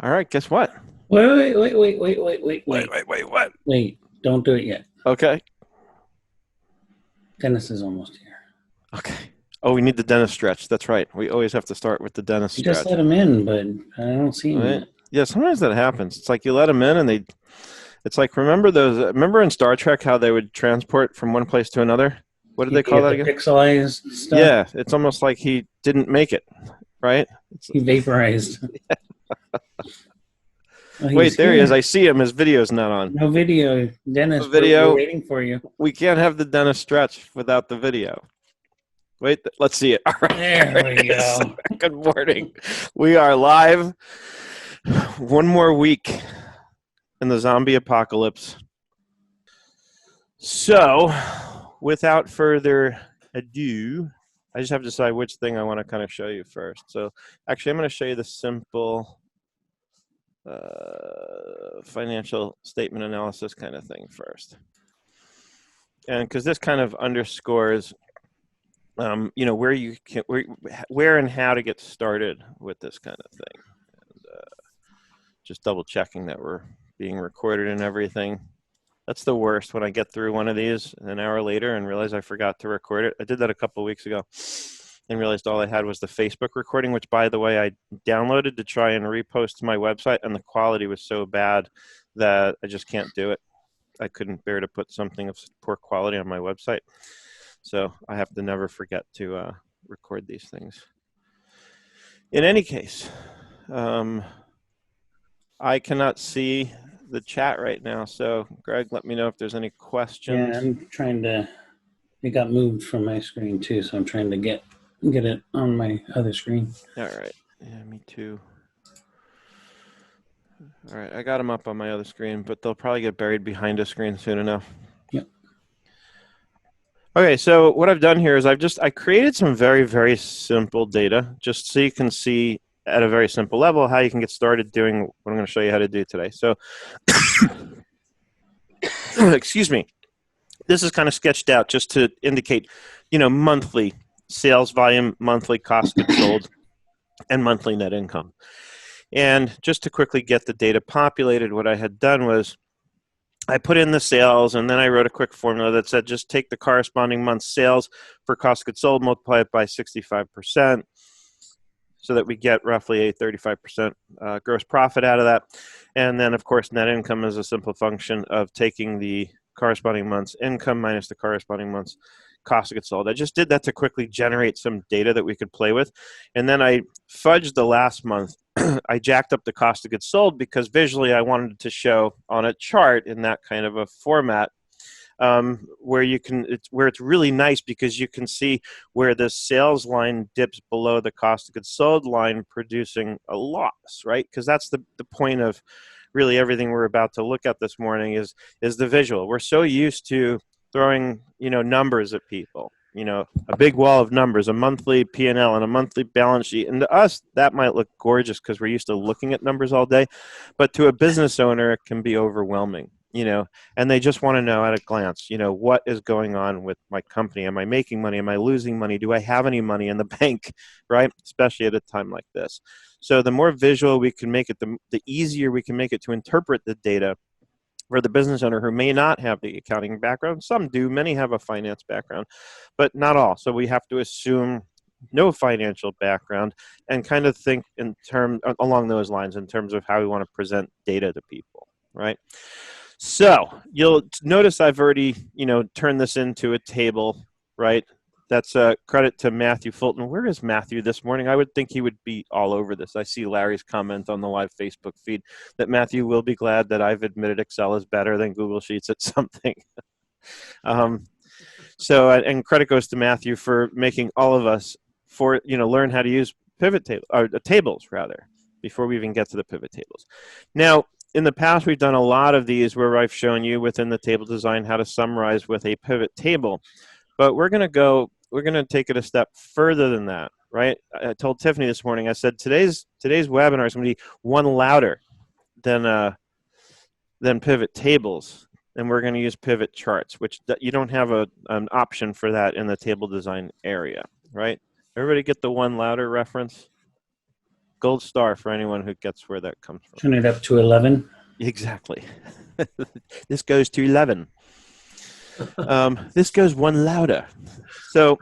All right, guess what? Wait. What? Wait, don't do it yet. Okay. Dennis is almost here. Okay. Oh, we need the dentist stretch. That's right. We always have to start with the dentist I just stretch. let him in, but I don't see him Right? yet. Yeah, sometimes that happens. It's like you let them in and it's like, remember in Star Trek how they would transport from one place to another? What did they call Yeah, that the again? pixelized stuff, Yeah, it's almost like he didn't make it, right? he vaporized. Oh, Wait, he's there he is. here. I see him. His video's not on. No video. The Dennis, we're video, waiting for you. we can't have the dentist stretch without the video. Wait, let's see it. All right, There there we it is. go. Good morning. We are live. One more week in the zombie apocalypse. So, without further ado, I just have to decide which thing I want to kind of show you first. So, actually, I'm going to show you the simple financial statement analysis kind of thing first. And because this kind of underscores where you can, where and how to get started with this kind of thing. And, just double checking that we're being recorded and everything. That's the worst when I get through one of these an hour later and realize I forgot to record it. I did that a couple of weeks ago and realized all I had was the Facebook recording, which, by the way, I downloaded to try and repost to my website, and the quality was so bad that I just can't do it. I couldn't bear to put something of poor quality on my website. So I have to never forget to record these things. In any case, I cannot see the chat right now. So Greg, let me know if there's any Yeah, questions. I'm trying to. It got moved from my screen too, so I'm trying to get it on my other screen. All right. Yeah, me too. All right, I got them up on my other screen, but they'll probably get buried behind a screen soon enough. Yep. Okay, so what I've done here is I created some very, very simple data just so you can see at a very simple level how you can get started doing what I'm going to show you how to do today. So, excuse me. This is kind of sketched out just to indicate, monthly sales volume, monthly cost goods sold, and monthly net income. And just to quickly get the data populated, what I had done was I put in the sales, and then I wrote a quick formula that said just take the corresponding month's sales for cost of goods sold, multiply it by 65%, so that we get roughly a 35% gross profit out of that. And then, of course, net income is a simple function of taking the corresponding month's income minus the corresponding month's cost of goods sold. I just did that to quickly generate some data that we could play with. And then I fudged the last month. I jacked up the cost of goods sold because visually I wanted to show on a chart in that kind of a format where it's really nice because you can see where the sales line dips below the cost of goods sold line, producing a loss, right? Because that's the point of really everything we're about to look at this morning is the visual. We're so used to throwing numbers at people, a big wall of numbers, a monthly P&L and L and a monthly balance sheet, and to us that might look gorgeous because we're used to looking at numbers all day, but to a business owner it can be overwhelming, and they just want to know at a glance, what is going on with my company? Am I making money? Am I losing money? Do I have any money in the bank, right? Especially at a time like this. So the more visual we can make it, the easier we can make it to interpret the data for the business owner who may not have the accounting background. Some do, many have a finance background, but not all. So we have to assume no financial background and kind of think along those lines in terms of how we want to present data to people, right? So you'll notice I've already, turned this into a table, right? That's a credit to Matthew Fulton. Where is Matthew this morning? I would think he would be all over this. I see Larry's comment on the live Facebook feed that Matthew will be glad that I've admitted Excel is better than Google Sheets at something. And credit goes to Matthew for making all of us learn how to use tables rather, before we even get to the pivot tables. Now, in the past, we've done a lot of these where I've shown you within the table design how to summarize with a pivot table, but we're going to take it a step further than that, right? I told Tiffany this morning, I said today's webinar is going to be one louder than pivot tables, and we're going to use pivot charts, which you don't have an option for that in the table design area, right? Everybody get the one louder reference? gold star for anyone who gets where that comes from. Turn it up to 11. Exactly. This goes to 11. This goes one louder. So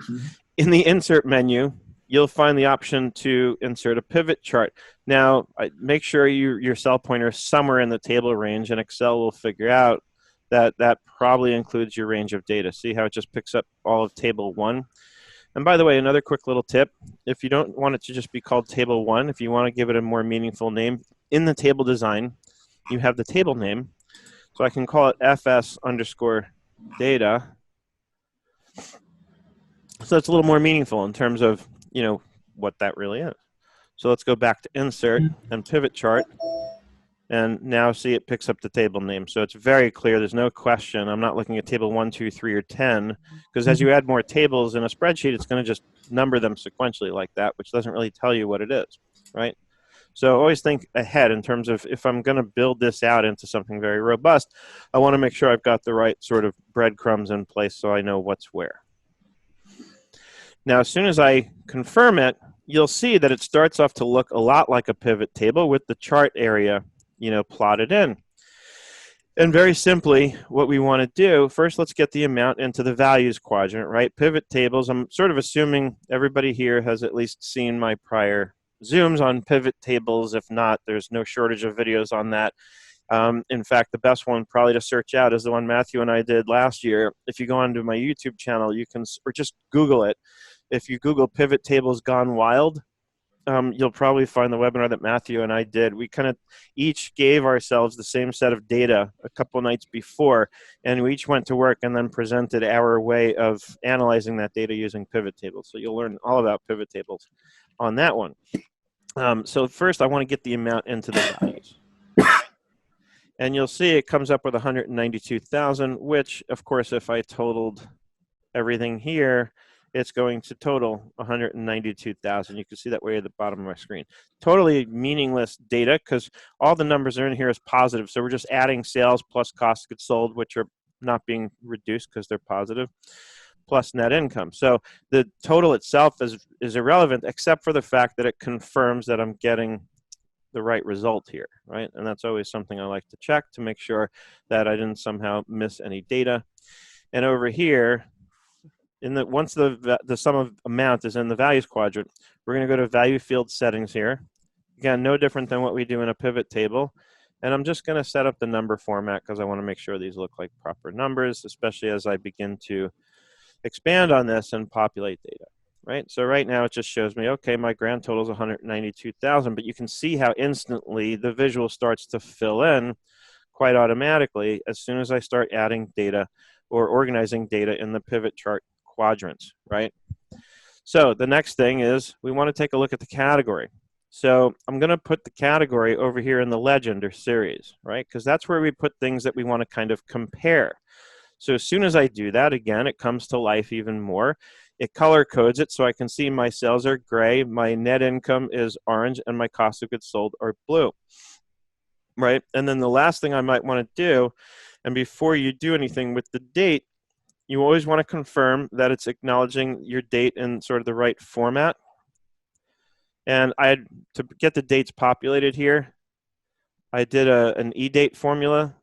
in the insert menu, you'll find the option to insert a pivot chart. Now, make sure your cell pointer is somewhere in the table range, and Excel will figure out that that probably includes your range of data. See how it just picks up all of table 1? And by the way, another quick little tip, if you don't want it to just be called table 1, if you want to give it a more meaningful name, in the table design, you have the table name. So I can call it FS underscore data. So it's a little more meaningful in terms of, what that really is. So let's go back to insert and pivot chart. And now see it picks up the table name. So it's very clear. There's no question. I'm not looking at table 1, 2, 3, or 10, because as you add more tables in a spreadsheet, it's going to just number them sequentially like that, which doesn't really tell you what it is, right? So always think ahead in terms of if I'm going to build this out into something very robust, I want to make sure I've got the right sort of breadcrumbs in place so I know what's where. Now, as soon as I confirm it, you'll see that it starts off to look a lot like a pivot table with the chart area, plotted in. And very simply, what we want to do, first, let's get the amount into the values quadrant, right? Pivot tables, I'm sort of assuming everybody here has at least seen my prior Zooms on pivot tables. If not, there's no shortage of videos on that. In fact, the best one probably to search out is the one Matthew and I did last year. If you go onto my YouTube channel, you can, or just Google it. If you Google pivot tables gone wild, you'll probably find the webinar that Matthew and I did. We kind of each gave ourselves the same set of data a couple nights before, and we each went to work and then presented our way of analyzing that data using pivot tables. So you'll learn all about pivot tables on that one. So first, I want to get the amount into the values. And you'll see it comes up with 192,000, which, of course, if I totaled everything here, it's going to total 192,000. You can see that way at the bottom of my screen. Totally meaningless data because all the numbers are in here as positive. So we're just adding sales plus cost of goods sold, which are not being reduced because they're positive, plus net income. So the total itself is irrelevant except for the fact that it confirms that I'm getting the right result here, right? And that's always something I like to check to make sure that I didn't somehow miss any data. And over here, once the sum of amount is in the values quadrant, we're going to go to value field settings here. Again, no different than what we do in a pivot table. And I'm just going to set up the number format because I want to make sure these look like proper numbers, especially as I begin to expand on this and populate data, right? So right now it just shows me, okay, my grand total is 192,000, but you can see how instantly the visual starts to fill in quite automatically as soon as I start adding data or organizing data in the pivot chart quadrants, right? So the next thing is we want to take a look at the category. So I'm going to put the category over here in the legend or series, right? Because that's where we put things that we want to kind of compare. So as soon as I do that, again, it comes to life even more. It color codes it so I can see my sales are gray, my net income is orange, and my cost of goods sold are blue, right? And then the last thing I might want to do, and before you do anything with the date, you always want to confirm that it's acknowledging your date in sort of the right format. And to get the dates populated here, I did an eDate formula,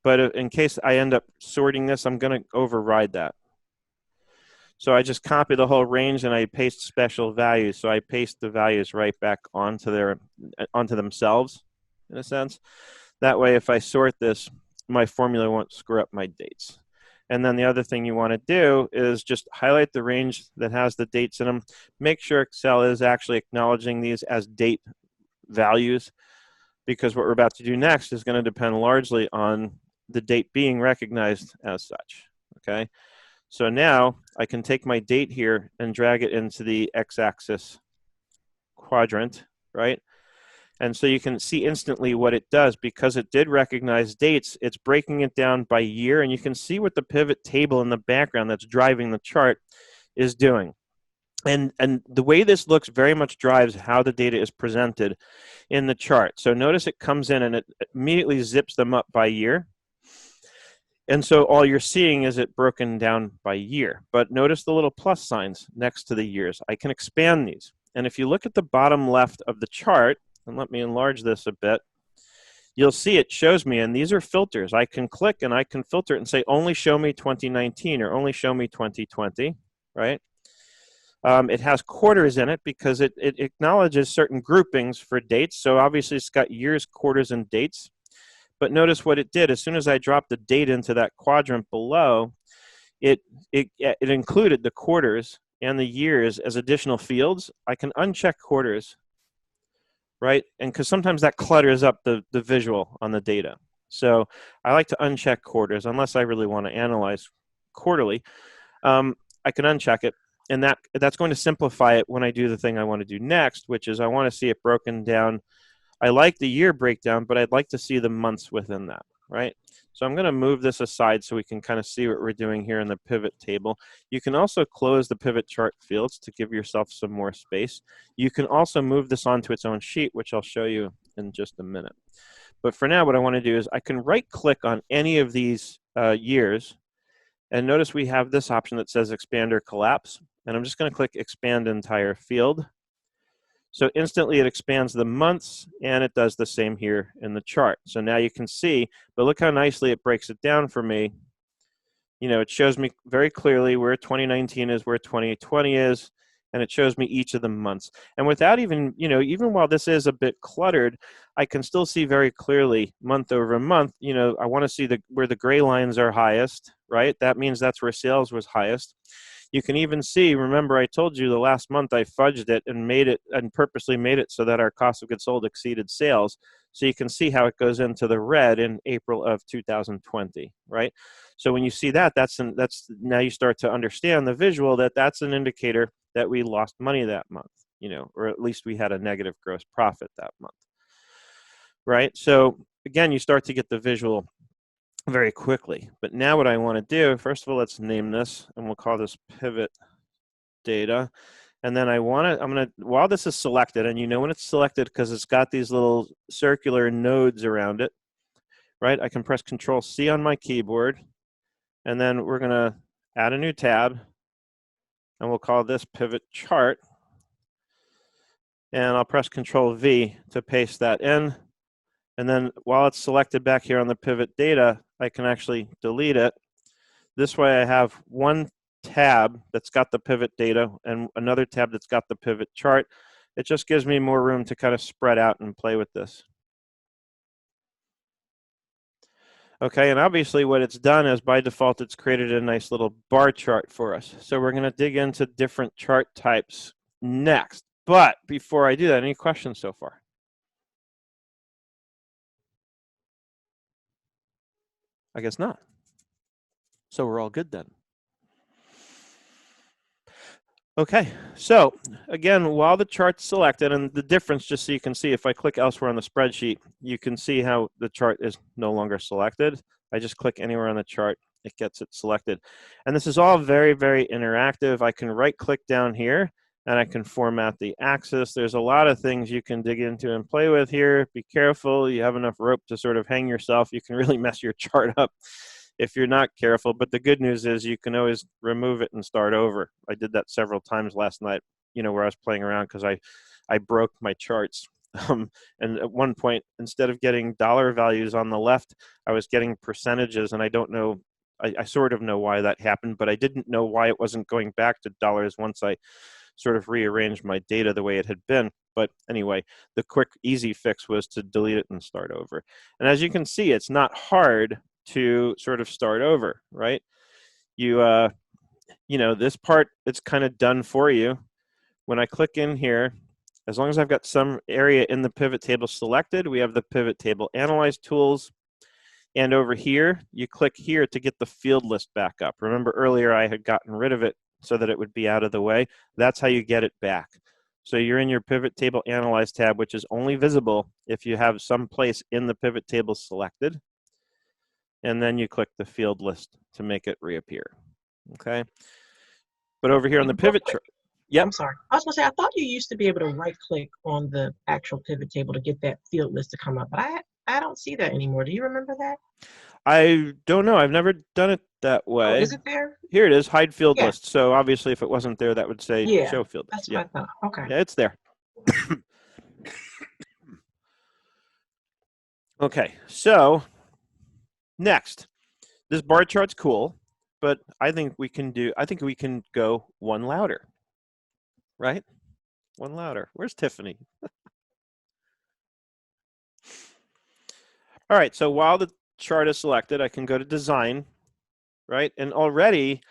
but in case I end up sorting this, I'm going to override that. So I just copy the whole range and I paste special values. So I paste the values right back onto themselves, in a sense. That way, if I sort this, my formula won't screw up my dates. And then the other thing you want to do is just highlight the range that has the dates in them. Make sure Excel is actually acknowledging these as date values, because what we're about to do next is going to depend largely on the date being recognized as such, okay? So now I can take my date here and drag it into the x-axis quadrant, right? And so you can see instantly what it does. Because it did recognize dates, it's breaking it down by year, and you can see what the pivot table in the background that's driving the chart is doing. And the way this looks very much drives how the data is presented in the chart. So notice it comes in and it immediately zips them up by year. And so all you're seeing is it broken down by year. But notice the little plus signs next to the years. I can expand these. And if you look at the bottom left of the chart, and let me enlarge this a bit, you'll see it shows me, and these are filters. I can click and I can filter it and say, only show me 2019 or only show me 2020, right? It has quarters in it because it acknowledges certain groupings for dates. So obviously it's got years, quarters, and dates. But notice what it did. As soon as I dropped the date into that quadrant below, it included the quarters and the years as additional fields. I can uncheck quarters, right? And because sometimes that clutters up the visual on the data. So I like to uncheck quarters unless I really want to analyze quarterly. I can uncheck it, and that's going to simplify it when I do the thing I want to do next, which is I want to see it broken down. I like the year breakdown, but I'd like to see the months within that, right? So I'm going to move this aside so we can kind of see what we're doing here in the pivot table. You can also close the pivot chart fields to give yourself some more space. You can also move this onto its own sheet, which I'll show you in just a minute. But for now, what I want to do is I can right-click on any of these years, and notice we have this option that says expand or collapse, and I'm just going to click expand entire field. So instantly it expands the months, and it does the same here in the chart. So now you can see, but look how nicely it breaks it down for me. You know, it shows me very clearly where 2019 is, where 2020 is, and it shows me each of the months. And without even, you know, even while this is a bit cluttered, I can still see very clearly month over month. You know, I want to see where the gray lines are highest, right? That means that's where sales was highest. You can even see, remember I told you the last month I fudged it and made it and purposely made it so that our cost of goods sold exceeded sales. So you can see how it goes into the red in April of 2020, right? So when you see that, that's now you start to understand the visual that's an indicator that we lost money that month, you know, or at least we had a negative gross profit that month, right? So again, you start to get the visual very quickly. But now what I want to do, first of all, let's name this, and we'll call this pivot data. And then I'm going to, while this is selected, and you know when it's selected because it's got these little circular nodes around it, right? I can press Control C on my keyboard, and then we're going to add a new tab, and we'll call this pivot chart. And I'll press Control V to paste that in. And then while it's selected back here on the pivot data, I can actually delete it. This way I have one tab that's got the pivot data and another tab that's got the pivot chart. It just gives me more room to kind of spread out and play with this. Okay, and obviously what it's done is by default it's created a nice little bar chart for us. So we're going to dig into different chart types next. But before I do that, any questions so far? I guess not. So we're all good then. Okay, so again, while the chart's selected, and the difference, just so you can see, if I click elsewhere on the spreadsheet, you can see how the chart is no longer selected. I just click anywhere on the chart, it gets it selected. And this is all very, very interactive. I can right-click down here, and I can format the axis. There's a lot of things you can dig into and play with here. Be careful, you have enough rope to sort of hang yourself. You can really mess your chart up if you're not careful. But the good news is you can always remove it and start over. I did that several times last night, you know, where I was playing around because I broke my charts. And at one point, instead of getting dollar values on the left, I was getting percentages, and I don't know, I sort of know why that happened, but I didn't know why it wasn't going back to dollars once I sort of rearranged my data the way it had been. But anyway, the quick, easy fix was to delete it and start over. And as you can see, it's not hard to sort of start over, right? You know, this part, it's kind of done for you. When I click in here, as long as I've got some area in the pivot table selected, we have the pivot table analyze tools. And over here, you click here to get the field list back up. Remember earlier I had gotten rid of it so that it would be out of the way. That's how you get it back. So you're in your pivot table analyze tab, which is only visible if you have some place in the pivot table selected. And then you click the field list to make it reappear. Okay. But over here on the pivot chart, yeah. I'm sorry. I was going to say, I thought you used to be able to right click on the actual pivot table to get that field list to come up, but I don't see that anymore. Do you remember that? I don't know. I've never done it that Oh, way. is it there? Here it is, hide field Yeah. list. So obviously if it wasn't there, that would say Yeah, show field list. that's what I thought. Okay. Yeah, it's there. Okay, so next, this bar chart's cool, but I think we can go one louder, right? One louder. Where's Tiffany? All right, so while the chart is selected, I can go to design, right? And already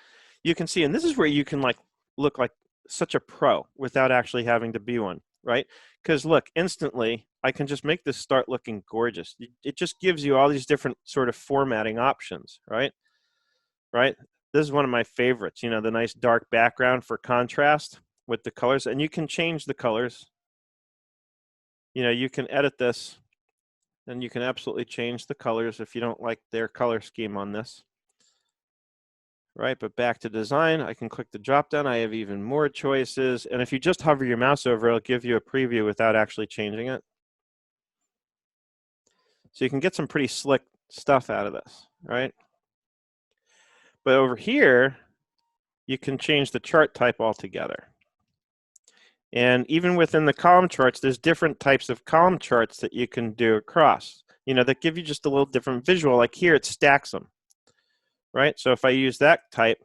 you can see, and this is where you can like look like such a pro without actually having to be one, right? Because look, instantly I can just make this start looking gorgeous. It just gives you all these different sort of formatting options, right? Right? This is one of my favorites, you know, the nice dark background for contrast with the colors, and you can change the colors. You know, you can edit this and you can absolutely change the colors if you don't like their color scheme on this. Right, but back to design, I can click the drop down. I have even more choices. And if you just hover your mouse over, it'll give you a preview without actually changing it. So you can get some pretty slick stuff out of this, right? But over here, you can change the chart type altogether. And even within the column charts, there's different types of column charts that you can do across, you know, that give you just a little different visual. Like here, it stacks them, right? So if I use that type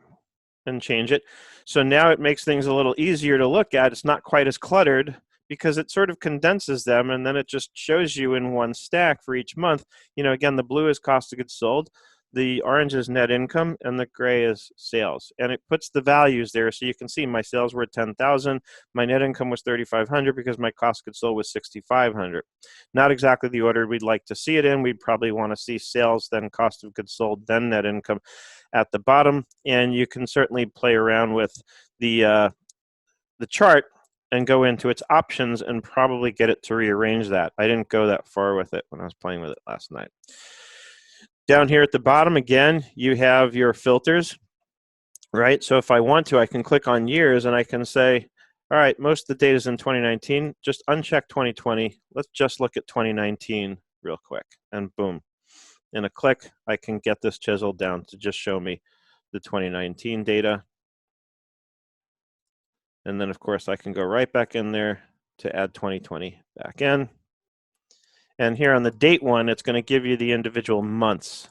and change it, so now it makes things a little easier to look at. It's not quite as cluttered because it sort of condenses them, and then it just shows you in one stack for each month. You know, again, the blue is cost of goods sold, the orange is net income, and the gray is sales. And it puts the values there so you can see my sales were 10,000, my net income was 3,500 because my cost of goods sold was 6,500. Not exactly the order we'd like to see it in. We'd probably want to see sales, then cost of goods sold, then net income at the bottom. And you can certainly play around with the chart and go into its options and probably get it to rearrange that. I didn't go that far with it when I was playing with it last night. Down here at the bottom, again, you have your filters, right? So if I want to, I can click on years and I can say, all right, most of the data is in 2019. Just uncheck 2020. Let's just look at 2019 real quick. And boom. In a click, I can get this chiseled down to just show me the 2019 data. And then, of course, I can go right back in there to add 2020 back in. And here on the date one, it's going to give you the individual months.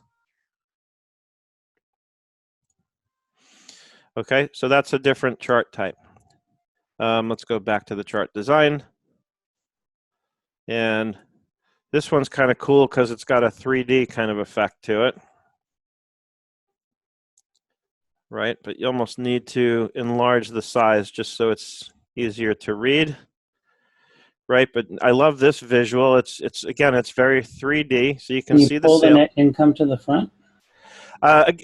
Okay, so that's a different chart type. Let's go back to the chart design. And this one's kind of cool because it's got a 3D kind of effect to it. Right, but you almost need to enlarge the size just so it's easier to read. Right, but I love this visual. It's again, it's very 3D, so you can see the pull the sale. net income to the front?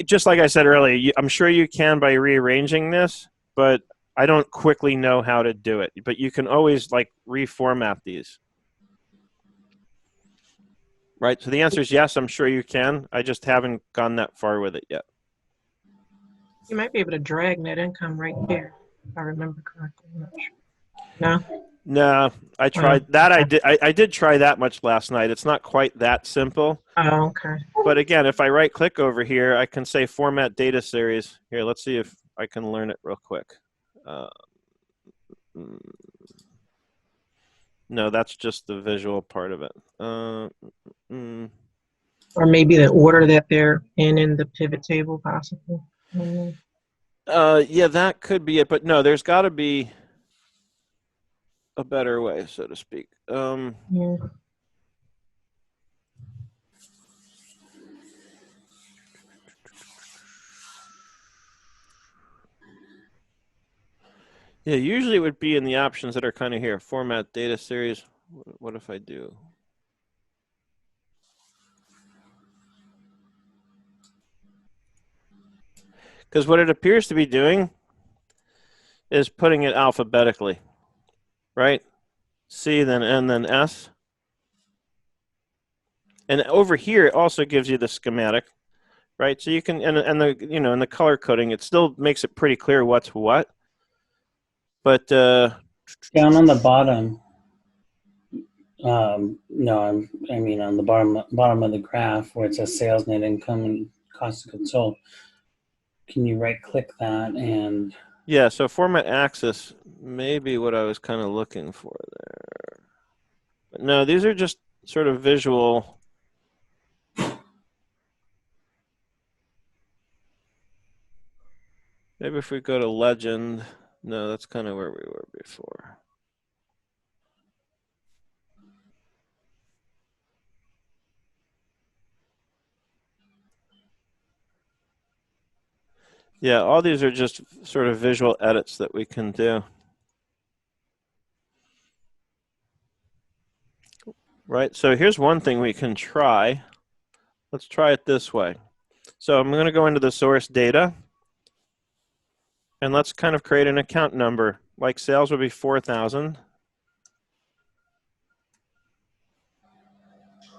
Just like I said earlier, I'm sure you can by rearranging this, but I don't quickly know how to do it. But you can always like reformat these. Right, so the answer is yes, I'm sure you can. I just haven't gone that far with it yet. You might be able to drag net income right there, if I remember correctly. I'm not sure. No? No, I tried that. I did try that much last night. It's not quite that simple. Oh, okay. But again, if I right click over here, I can say format data series. Here, let's see if I can learn it real quick. No, that's just the visual part of it. Or maybe the order that they're in the pivot table, possibly. Yeah, that could be it. But no, there's got to be a better way, so to speak. Yeah. Yeah, usually it would be in the options that are kind of here. Format data series. What if I do? Because what it appears to be doing is putting it alphabetically, right? C, then N, then S. And over here, it also gives you the schematic, right? So you can, and the, you know, and the color coding, it still makes it pretty clear what's what. But Down on the bottom, no, I mean on the bottom of the graph where it says sales, net income, and cost of goods sold. can you right click that and Yeah, so format axis may be what I was kind of looking for there. But no, these are just sort of visual. Maybe if we go to legend, no, that's kind of where we were before. Yeah, all these are just sort of visual edits that we can do. Right, so here's one thing we can try. Let's try it this way. So I'm going to go into the source data, and let's kind of create an account number. Like sales would be 4,000.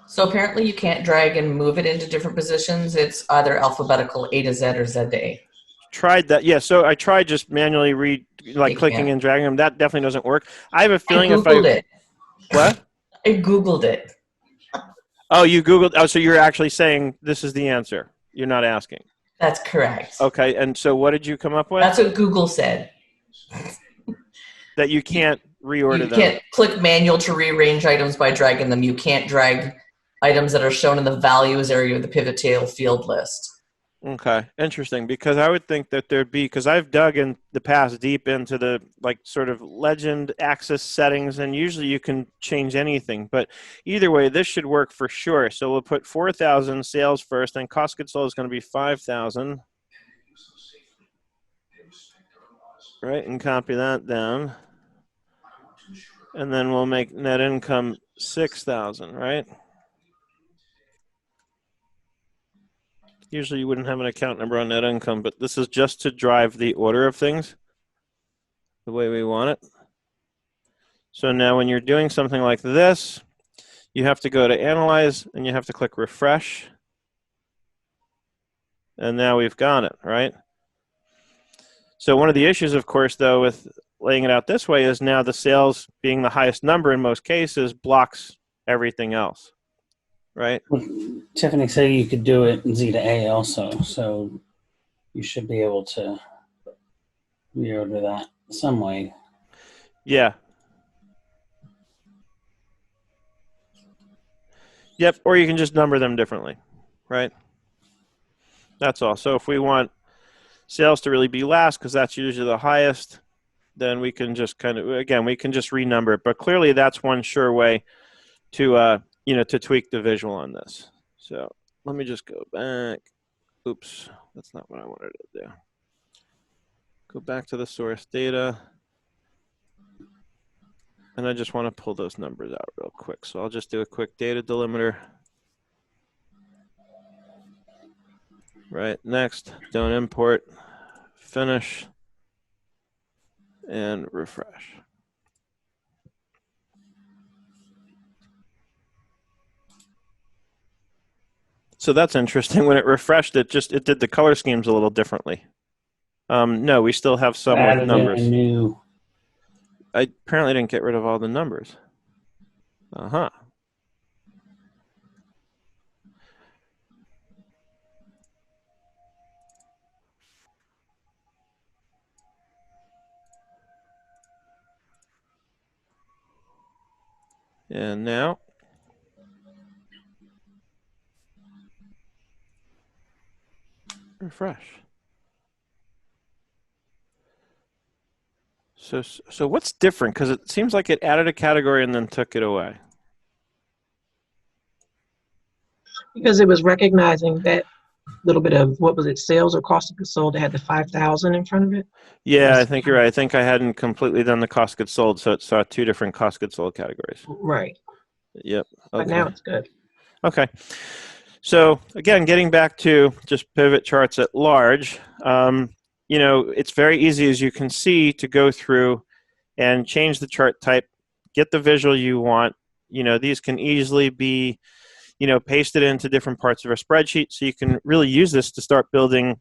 So apparently you can't drag and move it into different positions. It's either alphabetical A to Z or Z to A. Tried that. Yeah, so I tried just manually clicking can't. and dragging them. That definitely doesn't work. I have a I feeling if Googled it. What? I Googled it. Oh, you Googled. Oh, so you're actually saying this is the answer. You're not asking. That's correct. Okay, and so what did you come up with? That's what Google said. That you can't reorder You them. can't click manual to rearrange items by dragging them. You can't drag items that are shown in the values area of the pivot table field list. Okay, interesting, because I would think that there'd be, because I've dug in the past deep into the sort of legend axis settings, and usually you can change anything, but either way, this should work for sure. So we'll put 4,000 sales first, and cost of goods sold is going to be 5,000. Right, and copy that down. And then we'll make net income 6,000, right? Usually you wouldn't have an account number on net income, but this is just to drive the order of things the way we want it. So now when you're doing something like this, you have to go to Analyze, and you have to click Refresh. And now we've got it, right? So one of the issues, of course, though, with laying it out this way is now the sales being the highest number in most cases blocks everything else, right? well, Tiffany said you could do it in Z to A also, so you should be able to reorder that some way. Yeah. Yep, or you can just number them differently, right? That's all. So if we want sales to really be last, because that's usually the highest, then we can just kind of, again, we can just renumber it. But clearly that's one sure way to, to tweak the visual on this. So let me just go back. Oops, that's not what I wanted to do. Go back to the source data. And I just want to pull those numbers out real quick. So I'll just do a quick data delimiter. Right, next, don't import, finish, and refresh. So that's interesting. When it refreshed, it did the color schemes a little differently. No, we still have some with numbers. I apparently didn't get rid of all the numbers. Uh-huh. And now, refresh. So what's different? Because it seems like it added a category and then took it away. Because it was recognizing that little bit of, what was it, sales or cost of goods sold that had the 5,000 in front of it. Yeah, I think you're right. I think I hadn't completely done the cost of goods sold, so it saw two different cost of goods sold categories. Right. Yep. Okay. But now it's good. Okay. So again, getting back to just pivot charts at large, it's very easy, as you can see, to go through and change the chart type, get the visual you want. These can easily be, pasted into different parts of a spreadsheet, so you can really use this to start building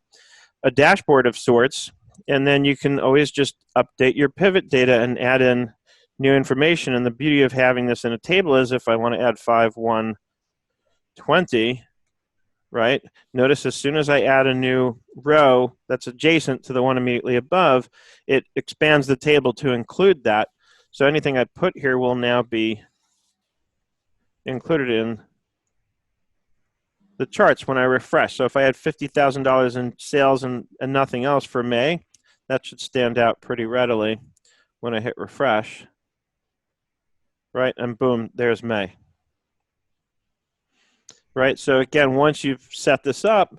a dashboard of sorts, and then you can always just update your pivot data and add in new information. And the beauty of having this in a table is if I want to add 5, 1, 20, right? Notice as soon as I add a new row that's adjacent to the one immediately above, it expands the table to include that. So anything I put here will now be included in the charts when I refresh. So if I had $50,000 in sales and nothing else for May, that should stand out pretty readily when I hit refresh, right? And boom, there's May. Right, so again, once you've set this up,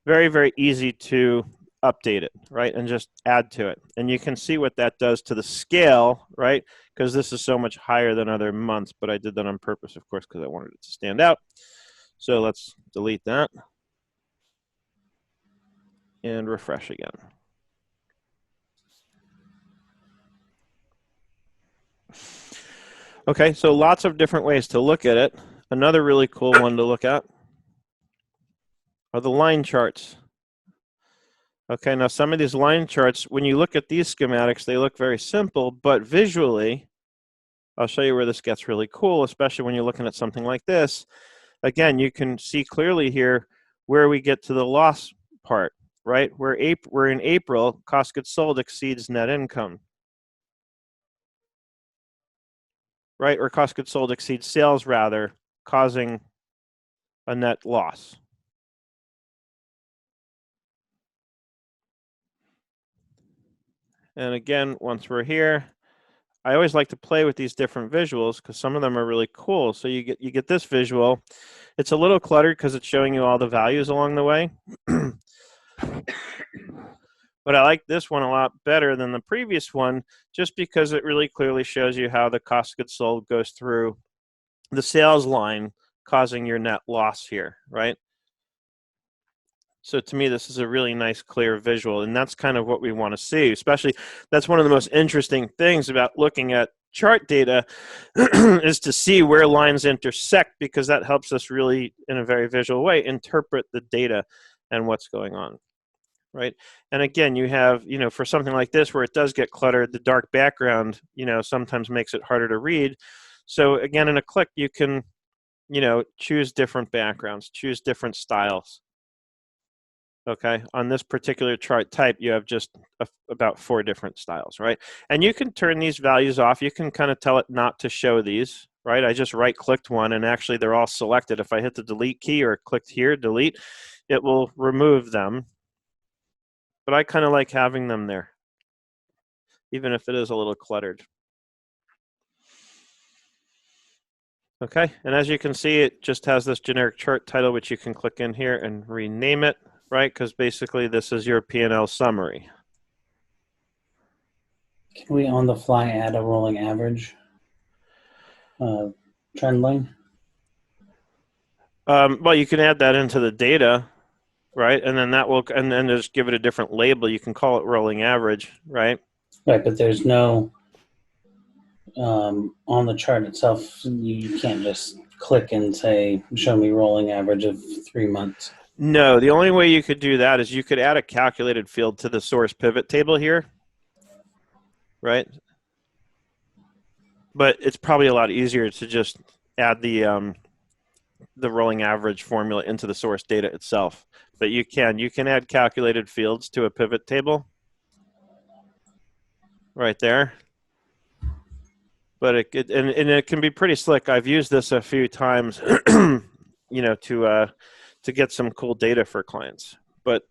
very, very easy to update it, right? And just add to it. And you can see what that does to the scale, right? Because this is so much higher than other months, but I did that on purpose, of course, because I wanted it to stand out. So let's delete that and refresh again. Okay, so lots of different ways to look at it. Another really cool one to look at are the line charts. Okay, now some of these line charts, when you look at these schematics, they look very simple, but visually, I'll show you where this gets really cool, especially when you're looking at something like this. Again, you can see clearly here where we get to the loss part, right? We're in April, cost goods sold exceeds net income, right? Or cost goods sold exceeds sales, rather, causing a net loss. And again, once we're here, I always like to play with these different visuals because some of them are really cool. So you get this visual. It's a little cluttered because it's showing you all the values along the way. But I like this one a lot better than the previous one just because it really clearly shows you how the cost of goods sold goes through the sales line, causing your net loss here, right? So to me, this is a really nice, clear visual, and that's kind of what we want to see. Especially, that's one of the most interesting things about looking at chart data is to see where lines intersect, because that helps us really, in a very visual way, interpret the data and what's going on, right? And again, you have, for something like this where it does get cluttered, the dark background, sometimes makes it harder to read. So again, in a click, you can, choose different backgrounds, choose different styles. Okay, on this particular chart type, you have just about 4 different styles, right? And you can turn these values off. You can kind of tell it not to show these, right? I just right-clicked one, and actually they're all selected. If I hit the delete key or clicked here, delete, it will remove them. But I kind of like having them there, even if it is a little cluttered. Okay, and as you can see, it just has this generic chart title, which you can click in here and rename it, right? Because basically this is your P&L summary. Can we on the fly add a rolling average trend line? Well, you can add that into the data, right? And then that will, and then just give it a different label. You can call it rolling average, right? Right, but there's no, on the chart itself, you can't just click and say, show me rolling average of 3 months. No, the only way you could do that is you could add a calculated field to the source pivot table here, right? But it's probably a lot easier to just add the rolling average formula into the source data itself. But you can add calculated fields to a pivot table right there. But it can be pretty slick. I've used this a few times, to get some cool data for clients. But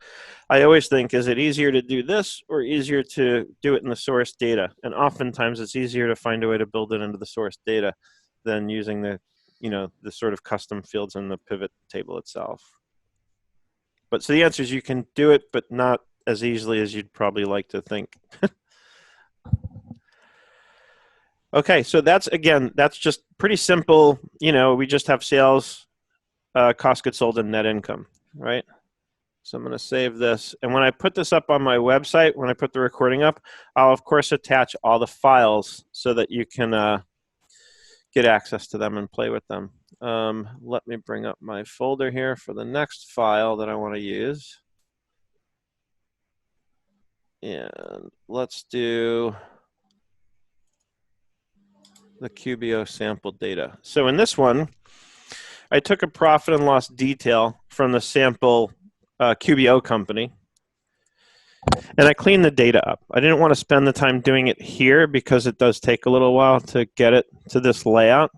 I always think, is it easier to do this or easier to do it in the source data? And oftentimes it's easier to find a way to build it into the source data than using the sort of custom fields in the pivot table itself. But so the answer is you can do it, but not as easily as you'd probably like to think. Okay, so that's just pretty simple. We just have sales, cost goods sold, and net income, right? So I'm going to save this. And when I put this up on my website, when I put the recording up, I'll, of course, attach all the files so that you can get access to them and play with them. Let me bring up my folder here for the next file that I want to use. And let's do the QBO sample data. So in this one, I took a profit and loss detail from the sample QBO company. And I cleaned the data up. I didn't want to spend the time doing it here because it does take a little while to get it to this layout.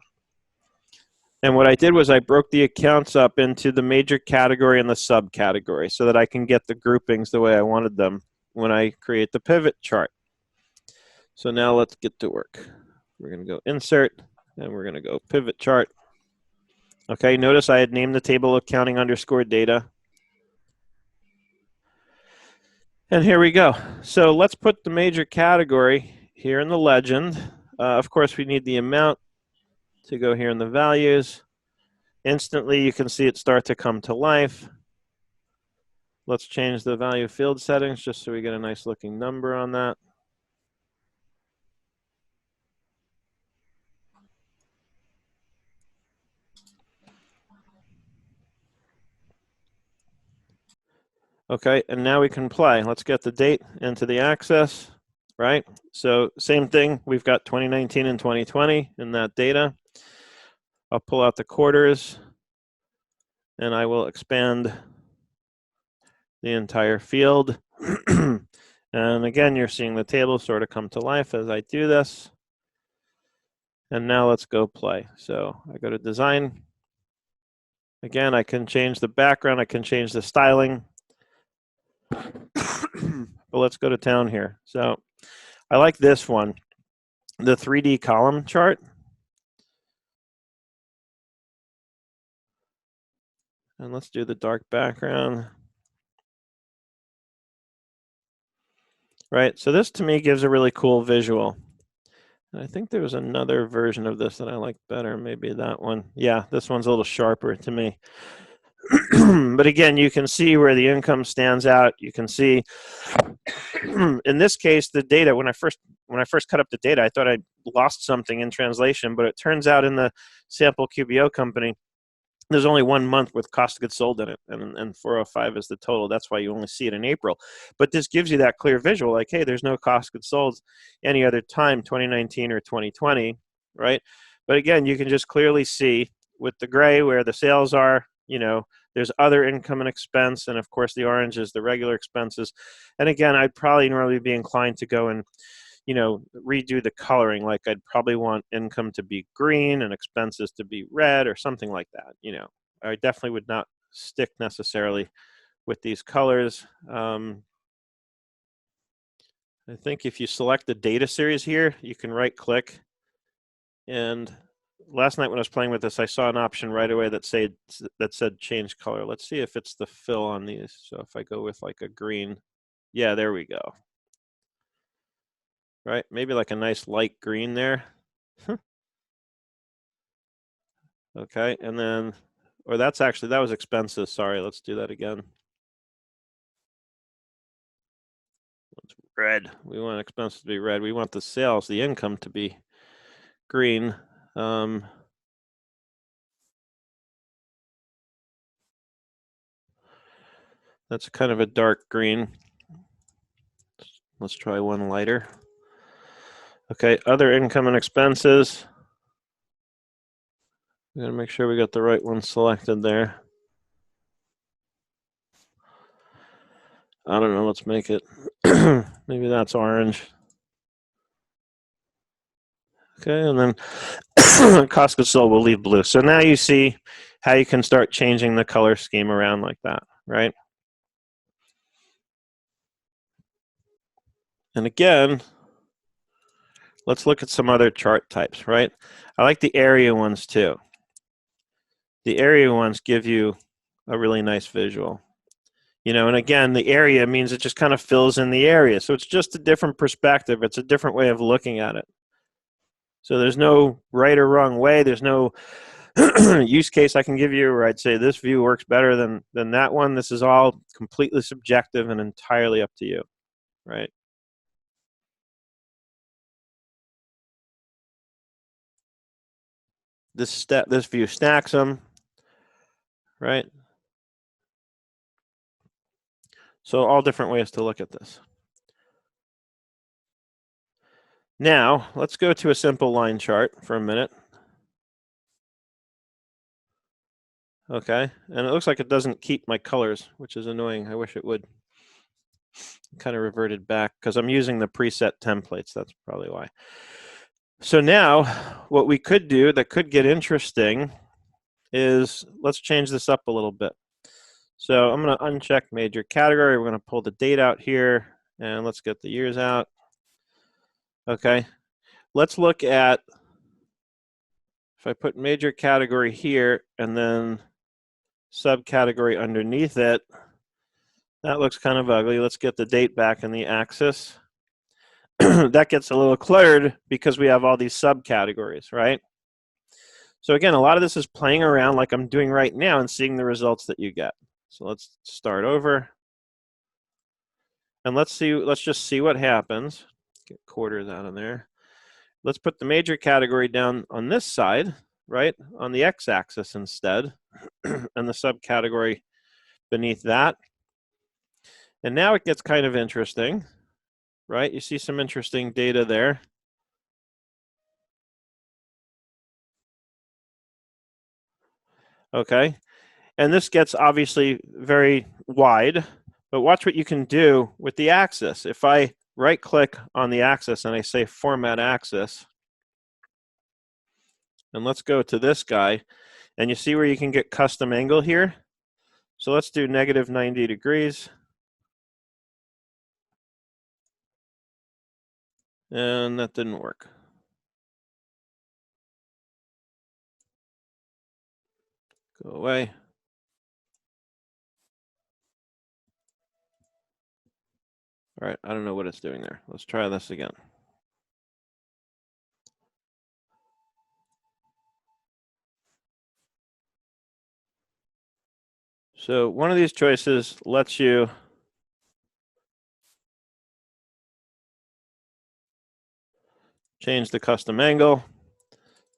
And what I did was I broke the accounts up into the major category and the subcategory so that I can get the groupings the way I wanted them when I create the pivot chart. So now let's get to work. We're going to go insert, and we're going to go pivot chart. Okay, notice I had named the table accounting underscore data. And here we go. So let's put the major category here in the legend. Of course, we need the amount to go here in the values. Instantly, you can see it start to come to life. Let's change the value field settings just so we get a nice looking number on that. Okay, and now we can play. Let's get the date into the axis, right? So same thing, we've got 2019 and 2020 in that data. I'll pull out the quarters, and I will expand the entire field. And again, you're seeing the table sort of come to life as I do this. And now let's go play. So I go to design. Again, I can change the background, I can change the styling. But let's go to town here. So I like this one, the 3D column chart. And let's do the dark background. Right, so this to me gives a really cool visual. And I think there was another version of this that I like better, maybe that one. Yeah, this one's a little sharper to me. But again, you can see where the income stands out. You can see, in this case, the data, when I first cut up the data, I thought I lost something in translation, but it turns out in the sample QBO company, there's only 1 month with cost of goods sold in it, and 405 is the total. That's why you only see it in April. But this gives you that clear visual, like, hey, there's no cost of goods sold any other time, 2019 or 2020, right? But again, you can just clearly see with the gray where the sales are, you know, there's other income and expense, and of course the orange is the regular expenses. And again, I'd probably normally be inclined to go and, you know, redo the coloring. Like I'd probably want income to be green and expenses to be red or something like that. You know, I definitely would not stick necessarily with these colors. I think if you select the data series here, you can right click. And last night when I was playing with this, I saw an option right away that said change color. Let's see if it's the fill on these. So if I go with like a green, yeah, there we go. Right, maybe like a nice light green there. Okay, and then, or that was expenses. Sorry, let's do that again. It's red. We want expenses to be red. We want the sales, the income to be green. That's kind of a dark green. Let's try one lighter. Okay, other income and expenses. We gotta make sure we got the right one selected there. I don't know, let's make it, maybe that's orange. Okay, and then cost of goods sold will leave blue. So now you see how you can start changing the color scheme around like that, right? And again, let's look at some other chart types, right? I like the area ones too. The area ones give you a really nice visual. You know, and again, the area means it just kind of fills in the area. So it's just a different perspective. It's a different way of looking at it. So there's no right or wrong way. There's no use case I can give you where I'd say this view works better than that one. This is all completely subjective and entirely up to you, right? This view stacks them, right? So all different ways to look at this. Now, let's go to a simple line chart for a minute. Okay, and it looks like it doesn't keep my colors, which is annoying. I wish it would. Kind of reverted back because I'm using the preset templates. That's probably why. So now what we could do that could get interesting is let's change this up a little bit. So I'm going to uncheck major category. We're going to pull the date out here and let's get the years out. Okay, let's look at, if I put major category here and then subcategory underneath it, that looks kind of ugly. Let's get the date back in the axis. That gets a little cluttered because we have all these subcategories, right? So again, a lot of this is playing around like I'm doing right now and seeing the results that you get. So let's start over. And let's just see what happens. Get quarters out of there. Let's put the major category down on this side, right? On the x-axis instead, and the subcategory beneath that. And now it gets kind of interesting, right? You see some interesting data there. Okay, and this gets obviously very wide, but watch what you can do with the axis. If I right click on the axis and I say format axis, and let's go to this guy, and you see where you can get custom angle here? So let's do negative 90 degrees. And that didn't work. Go away. All right, I don't know what it's doing there. Let's try this again. So one of these choices lets you change the custom angle.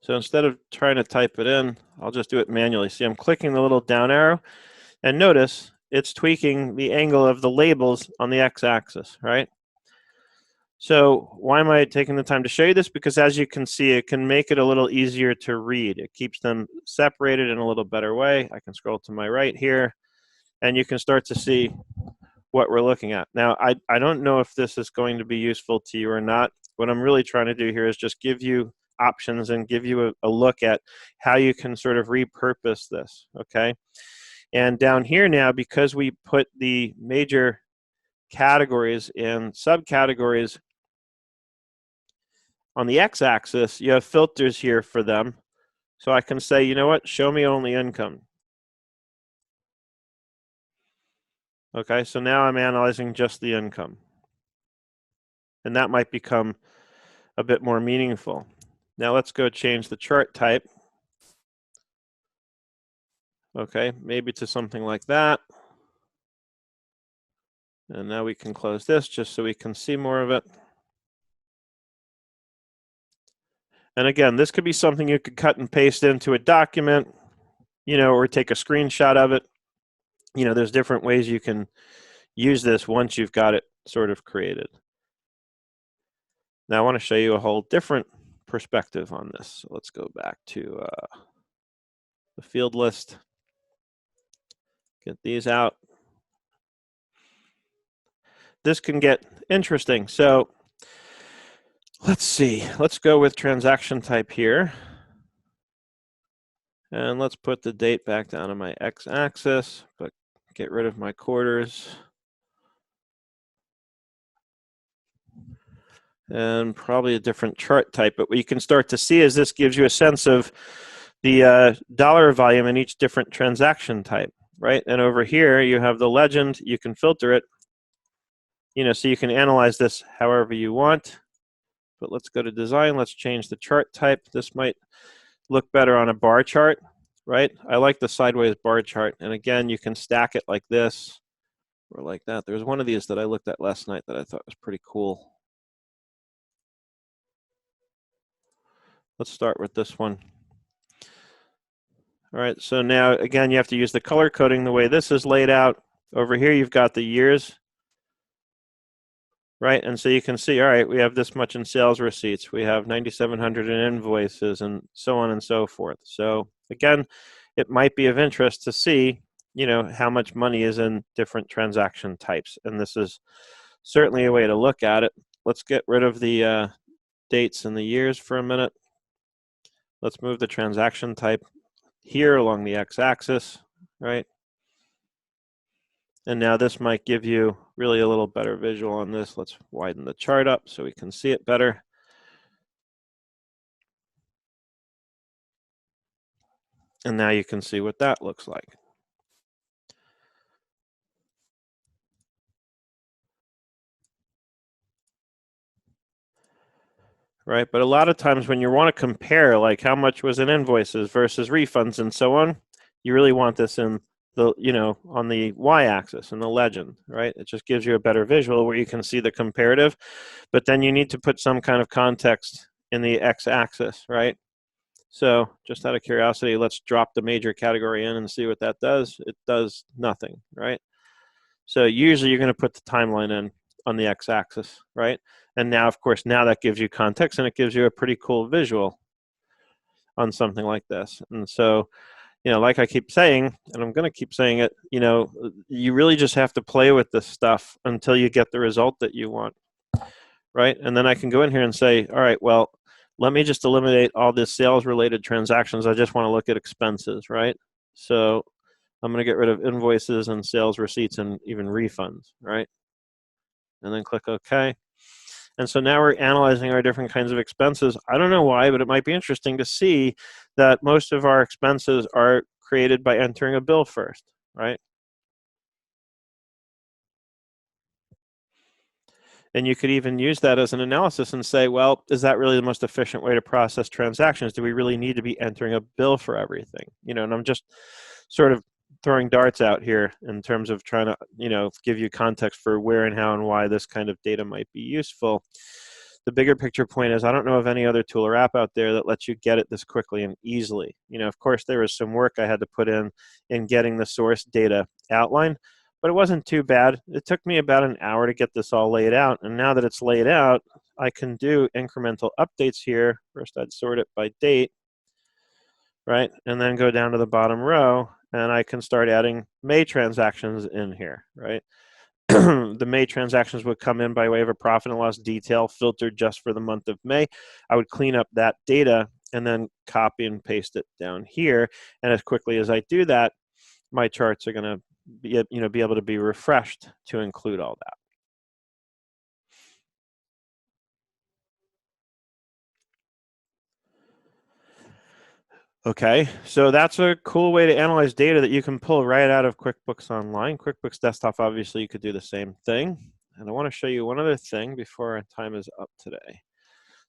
So instead of trying to type it in, I'll just do it manually. See, I'm clicking the little down arrow, and notice it's tweaking the angle of the labels on the x-axis, right? So why am I taking the time to show you this? Because as you can see, it can make it a little easier to read. It keeps them separated in a little better way. I can scroll to my right here, and you can start to see what we're looking at. Now, I don't know if this is going to be useful to you or not. What I'm really trying to do here is just give you options and give you a look at how you can sort of repurpose this, okay? And down here now, because we put the major categories and subcategories on the x-axis, you have filters here for them. So I can say, you know what, show me only income. Okay, so now I'm analyzing just the income. And that might become a bit more meaningful. Now let's go change the chart type. Okay, maybe to something like that. And now we can close this just so we can see more of it. And again, this could be something you could cut and paste into a document, you know, or take a screenshot of it. You know, there's different ways you can use this once you've got it sort of created. Now I want to show you a whole different perspective on this. So let's go back to the field list. Get these out. This can get interesting. So let's see. Let's go with transaction type here. And let's put the date back down on my x-axis, but get rid of my quarters. And probably a different chart type. But what you can start to see is this gives you a sense of the dollar volume in each different transaction type, right? And over here, you have the legend. You can filter it, you know, so you can analyze this however you want. But let's go to design. Let's change the chart type. This might look better on a bar chart, right? I like the sideways bar chart. And again, you can stack it like this or like that. There was one of these that I looked at last night that I thought was pretty cool. Let's start with this one. All right, so now, again, you have to use the color coding the way this is laid out. Over here, you've got the years, right? And so you can see, all right, we have this much in sales receipts. We have 9,700 in invoices and so on and so forth. So again, it might be of interest to see, how much money is in different transaction types. And this is certainly a way to look at it. Let's get rid of the dates and the years for a minute. Let's move the transaction type here along the x-axis, right? And now this might give you really a little better visual on this. Let's widen the chart up so we can see it better. And now you can see what that looks like. Right, but a lot of times when you want to compare, like how much was in invoices versus refunds and so on, you really want this in the, on the y-axis in the legend, right? It just gives you a better visual where you can see the comparative, but then you need to put some kind of context in the x-axis, right? So just out of curiosity, let's drop the major category in and see what that does. It does nothing, right? So usually you're going to put the timeline in on the x-axis, right? And now, of course, now that gives you context and it gives you a pretty cool visual on something like this. And so, like I keep saying, and I'm going to keep saying it, you really just have to play with this stuff until you get the result that you want, right? And then I can go in here and say, all right, well, let me just eliminate all this sales-related transactions. I just want to look at expenses, right? So I'm going to get rid of invoices and sales receipts and even refunds, right? And then click OK. And so now we're analyzing our different kinds of expenses. I don't know why, but it might be interesting to see that most of our expenses are created by entering a bill first, right? And you could even use that as an analysis and say, well, is that really the most efficient way to process transactions? Do we really need to be entering a bill for everything? And I'm just sort of throwing darts out here in terms of trying to, give you context for where and how and why this kind of data might be useful. The bigger picture point is I don't know of any other tool or app out there that lets you get it this quickly and easily. Of course, there was some work I had to put in getting the source data outlined, but it wasn't too bad. It took me about an hour to get this all laid out. And now that it's laid out, I can do incremental updates here. First, I'd sort it by date, right? And then go down to the bottom row, and I can start adding May transactions in here, right? The May transactions would come in by way of a profit and loss detail filtered just for the month of May. I would clean up that data and then copy and paste it down here. And as quickly as I do that, my charts are going to be able to be refreshed to include all that. Okay, so that's a cool way to analyze data that you can pull right out of QuickBooks Online. QuickBooks Desktop, obviously, you could do the same thing. And I want to show you one other thing before our time is up today.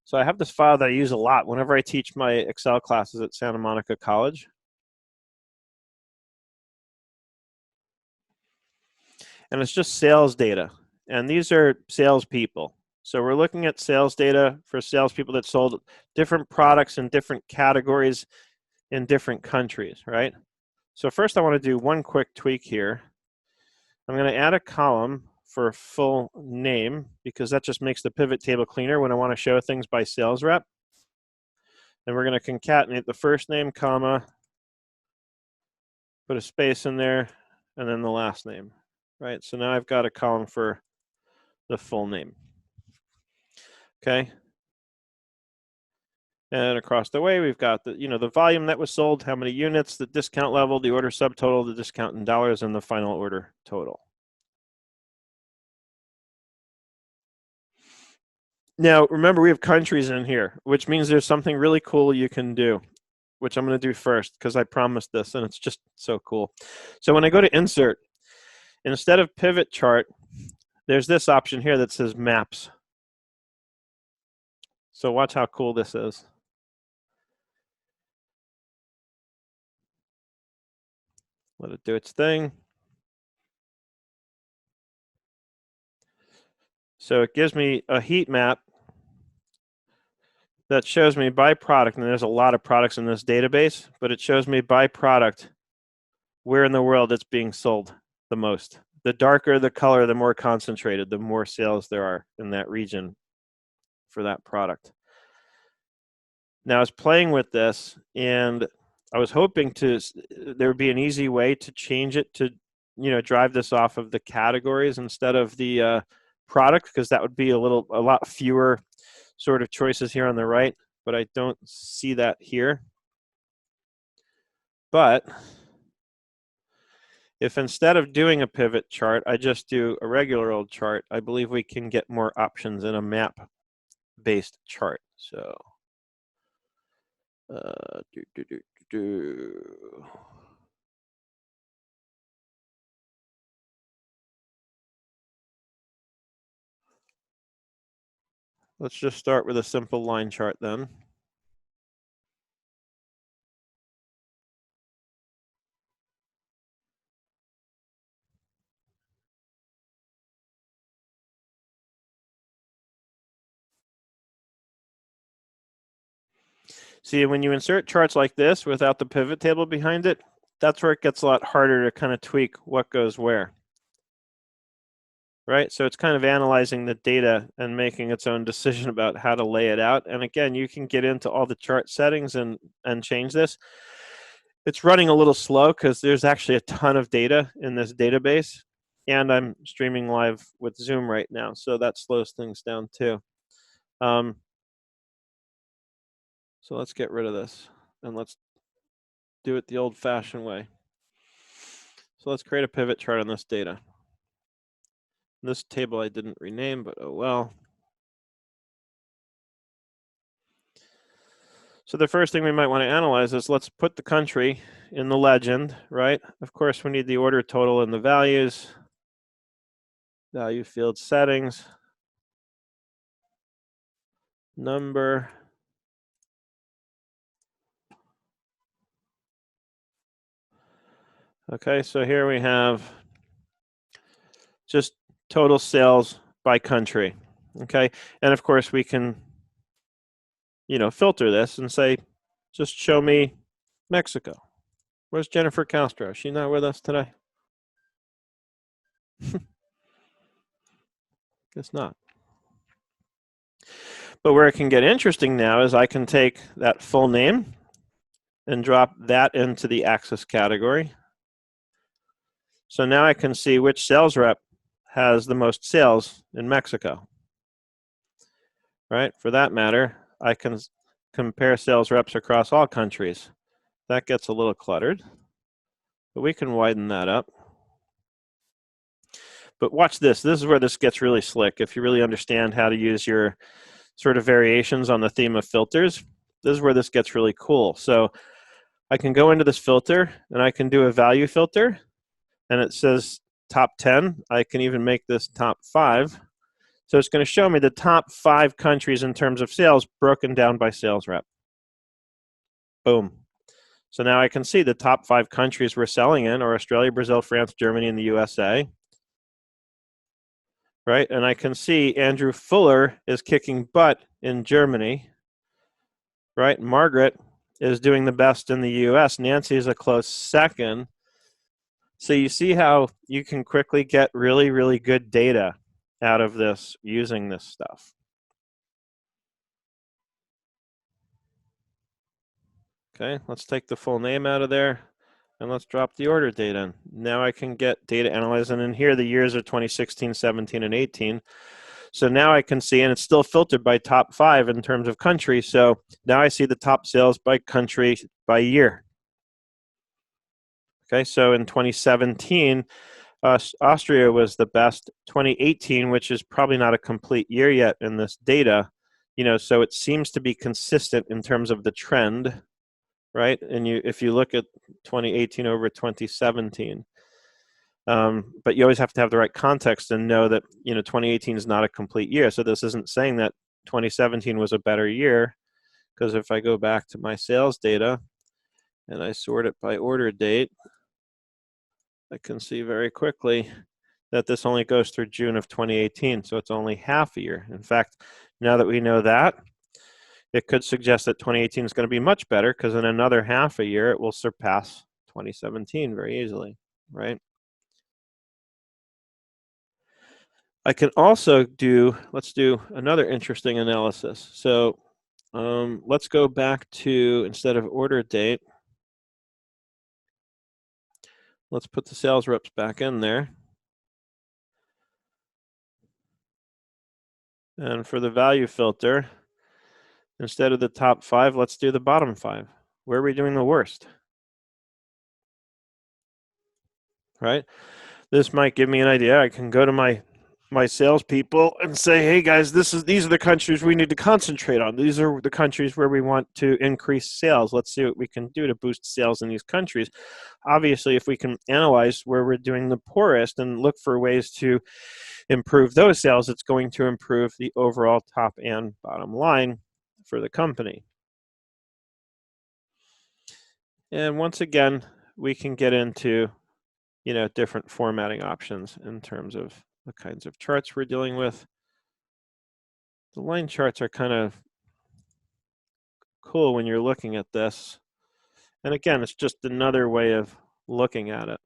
So I have this file that I use a lot whenever I teach my Excel classes at Santa Monica College. And it's just sales data. And these are salespeople. So we're looking at sales data for salespeople that sold different products in different categories in different countries, right? So first I want to do one quick tweak here. I'm going to add a column for full name because that just makes the pivot table cleaner when I want to show things by sales rep. And we're going to concatenate the first name, comma, put a space in there, and then the last name, right? So now I've got a column for the full name. Okay. And across the way, we've got the volume that was sold, how many units, the discount level, the order subtotal, the discount in dollars, and the final order total. Now, remember, we have countries in here, which means there's something really cool you can do, which I'm going to do first because I promised this, and it's just so cool. So when I go to Insert, instead of Pivot Chart, there's this option here that says Maps. So watch how cool this is. Let it do its thing. So it gives me a heat map that shows me by product, and there's a lot of products in this database, but it shows me by product where in the world it's being sold the most. The darker the color, the more concentrated, the more sales there are in that region for that product. Now I was playing with this, and I was hoping there would be an easy way to change it to, drive this off of the categories instead of the product, because that would be a lot fewer sort of choices here on the right, but I don't see that here. But if instead of doing a pivot chart, I just do a regular old chart, I believe we can get more options in a map-based chart. So, let's just start with a simple line chart then. See, when you insert charts like this without the pivot table behind it, that's where it gets a lot harder to kind of tweak what goes where. Right? So it's kind of analyzing the data and making its own decision about how to lay it out. And again, you can get into all the chart settings and change this. It's running a little slow because there's actually a ton of data in this database. And I'm streaming live with Zoom right now, so that slows things down too. So let's get rid of this and let's do it the old-fashioned way. So let's create a pivot chart on this data. This table I didn't rename, but oh well. So the first thing we might want to analyze is let's put the country in the legend, right? Of course, we need the order total and the values, value field settings, number. Okay, so here we have just total sales by country. Okay, and of course we can, filter this and say, just show me Mexico. Where's Jennifer Castro? Is she not with us today? Guess not. But where it can get interesting now is I can take that full name and drop that into the axis category. So now I can see which sales rep has the most sales in Mexico. Right? For that matter, I can compare sales reps across all countries. That gets a little cluttered, but we can widen that up. But watch this. This is where this gets really slick. If you really understand how to use your sort of variations on the theme of filters, this is where this gets really cool. So I can go into this filter and I can do a value filter, and it says top 10. I can even make this top 5. So it's going to show me the top 5 countries in terms of sales broken down by sales rep. Boom. So now I can see the top 5 countries we're selling in are Australia, Brazil, France, Germany, and the USA. Right? And I can see Andrew Fuller is kicking butt in Germany. Right? Margaret is doing the best in the US. Nancy is a close second. So you see how you can quickly get really, really good data out of this using this stuff. Okay, let's take the full name out of there and let's drop the order date in. Now I can get data analyzed, and in here the years are 2016, 17, and 18. So now I can see, and it's still filtered by top 5 in terms of country. So now I see the top sales by country by year. Okay, so in 2017, Austria was the best. 2018, which is probably not a complete year yet in this data, so it seems to be consistent in terms of the trend, right? And if you look at 2018 over 2017, but you always have to have the right context and know that 2018 is not a complete year. So this isn't saying that 2017 was a better year, because if I go back to my sales data and I sort it by order date, I can see very quickly that this only goes through June of 2018, so it's only half a year. In fact, now that we know that, it could suggest that 2018 is going to be much better, because in another half a year, it will surpass 2017 very easily, right? I can also let's do another interesting analysis. So let's go back to, instead of order date, let's put the sales reps back in there. And for the value filter, instead of the top 5, let's do the bottom 5. Where are we doing the worst? Right? This might give me an idea. I can go to my salespeople and say, hey guys, these are the countries we need to concentrate on. These are the countries where we want to increase sales. Let's see what we can do to boost sales in these countries. Obviously, if we can analyze where we're doing the poorest and look for ways to improve those sales, it's going to improve the overall top and bottom line for the company. And once again, we can get into different formatting options in terms of the kinds of charts we're dealing with. The line charts are kind of cool when you're looking at this. And again, it's just another way of looking at it.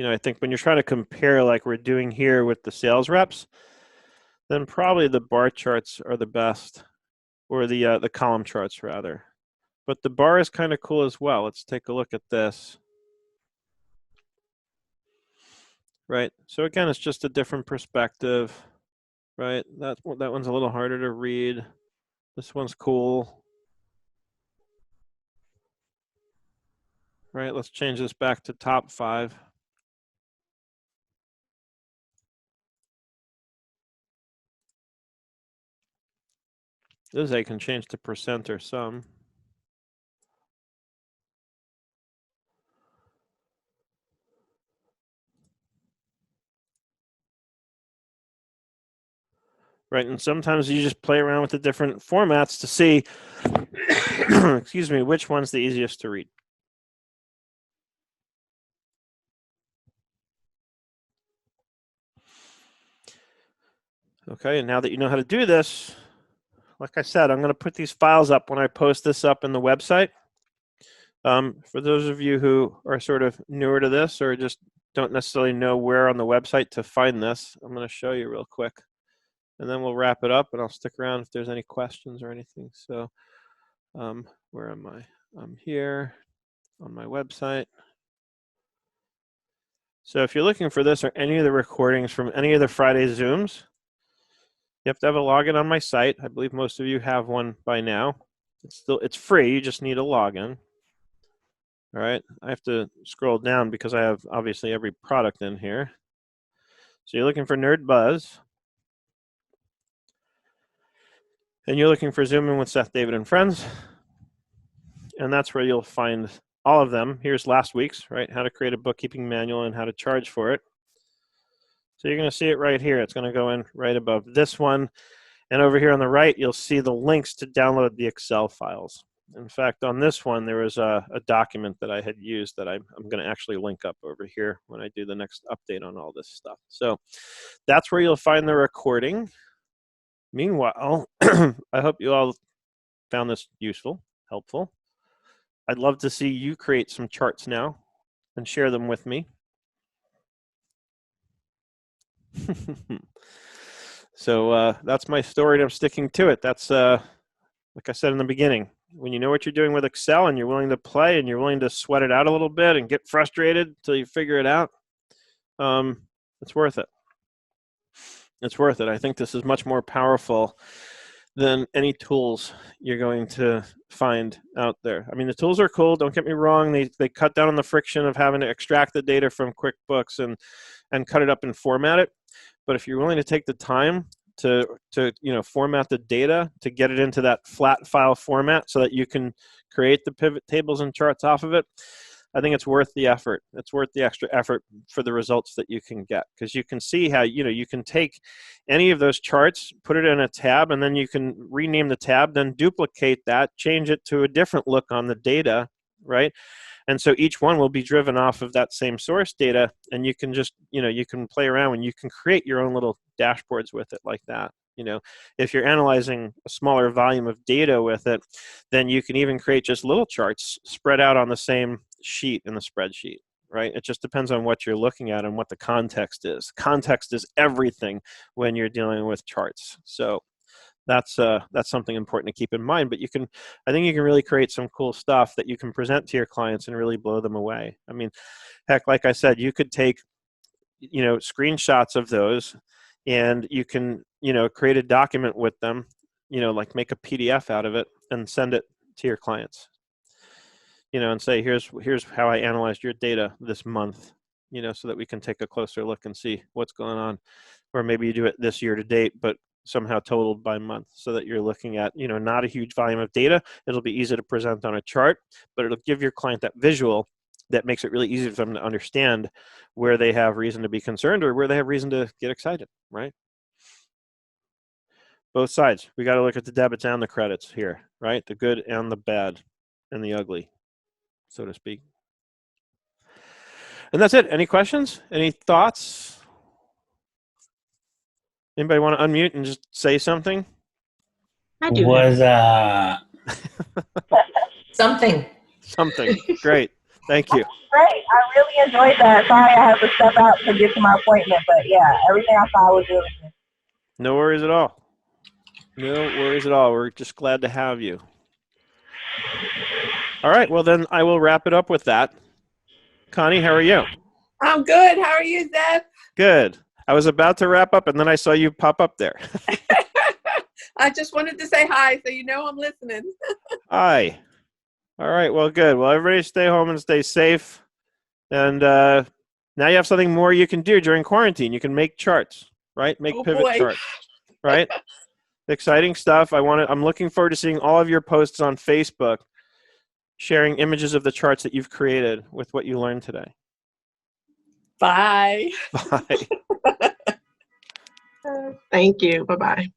I think when you're trying to compare like we're doing here with the sales reps, then probably the bar charts are the best, or the column charts rather. But the bar is kind of cool as well. Let's take a look at this. Right, so again, it's just a different perspective, right? That one's a little harder to read. This one's cool. Right, let's change this back to top 5. This I can change to percent or sum. Right, and sometimes you just play around with the different formats to see, excuse me, which one's the easiest to read. Okay, and now that you know how to do this, like I said, I'm going to put these files up when I post this up in the website. For those of you who are sort of newer to this or just don't necessarily know where on the website to find this, I'm going to show you real quick. And then we'll wrap it up, and I'll stick around if there's any questions or anything. So where am I? I'm here on my website. So if you're looking for this or any of the recordings from any of the Friday Zooms, you have to have a login on my site. I believe most of you have one by now. It's free. You just need a login. All right. I have to scroll down because I have obviously every product in here. So you're looking for Nerd Buzz. And you're looking for Zoom In with Seth, David, and Friends. And that's where you'll find all of them. Here's last week's, right? How to create a bookkeeping manual and how to charge for it. So you're going to see it right here. It's going to go in right above this one. And over here on the right, you'll see the links to download the Excel files. In fact, on this one, there was a document that I had used that I'm going to actually link up over here when I do the next update on all this stuff. So that's where you'll find the recording. Meanwhile, I hope you all found this useful, helpful. I'd love to see you create some charts now and share them with me. So that's my story, and I'm sticking to it. That's, like I said in the beginning, when you know what you're doing with Excel and you're willing to play and you're willing to sweat it out a little bit and get frustrated until you figure it out, it's worth it. It's worth it. I think this is much more powerful than any tools you're going to find out there. I mean, the tools are cool. Don't get me wrong. They cut down on the friction of having to extract the data from QuickBooks and cut it up and format it. But if you're willing to take the time to format the data to get it into that flat file format so that you can create the pivot tables and charts off of it, I think it's worth the effort. It's worth the extra effort for the results that you can get, because you can see how you can take any of those charts, put it in a tab, and then you can rename the tab, then duplicate that, change it to a different look on the data, right? And so each one will be driven off of that same source data, and you can just, you can play around and you can create your own little dashboards with it like that. If you're analyzing a smaller volume of data with it, then you can even create just little charts spread out on the same sheet in the spreadsheet, right? It just depends on what you're looking at and what the context is. Context is everything when you're dealing with charts. So That's something important to keep in mind. But I think you can really create some cool stuff that you can present to your clients and really blow them away. I mean, heck, like I said, you could take, screenshots of those, and you can, create a document with them, like make a PDF out of it and send it to your clients, and say, here's how I analyzed your data this month, so that we can take a closer look and see what's going on. Or maybe you do it this year to date, but somehow totaled by month, so that you're looking at, not a huge volume of data. It'll be easy to present on a chart, but it'll give your client that visual that makes it really easy for them to understand where they have reason to be concerned or where they have reason to get excited, right? Both sides. We got to look at the debits and the credits here, right? The good and the bad and the ugly, so to speak. And that's it. Any questions? Any thoughts? Anybody want to unmute and just say something? I do. Something. Something. Great. Thank you. Great. I really enjoyed that. Sorry I have to step out to get to my appointment, but yeah, everything I saw was really good. No worries at all. No worries at all. We're just glad to have you. All right. Well, then I will wrap it up with that. Connie, how are you? I'm good. How are you, Seth? Good. I was about to wrap up, and then I saw you pop up there. I just wanted to say hi, so you know I'm listening. Hi. All right. Well, good. Well, everybody stay home and stay safe. And now you have something more you can do during quarantine. You can make charts, right? Make pivot charts, right? Exciting stuff. I'm looking forward to seeing all of your posts on Facebook, sharing images of the charts that you've created with what you learned today. Bye. Bye. Thank you. Bye-bye.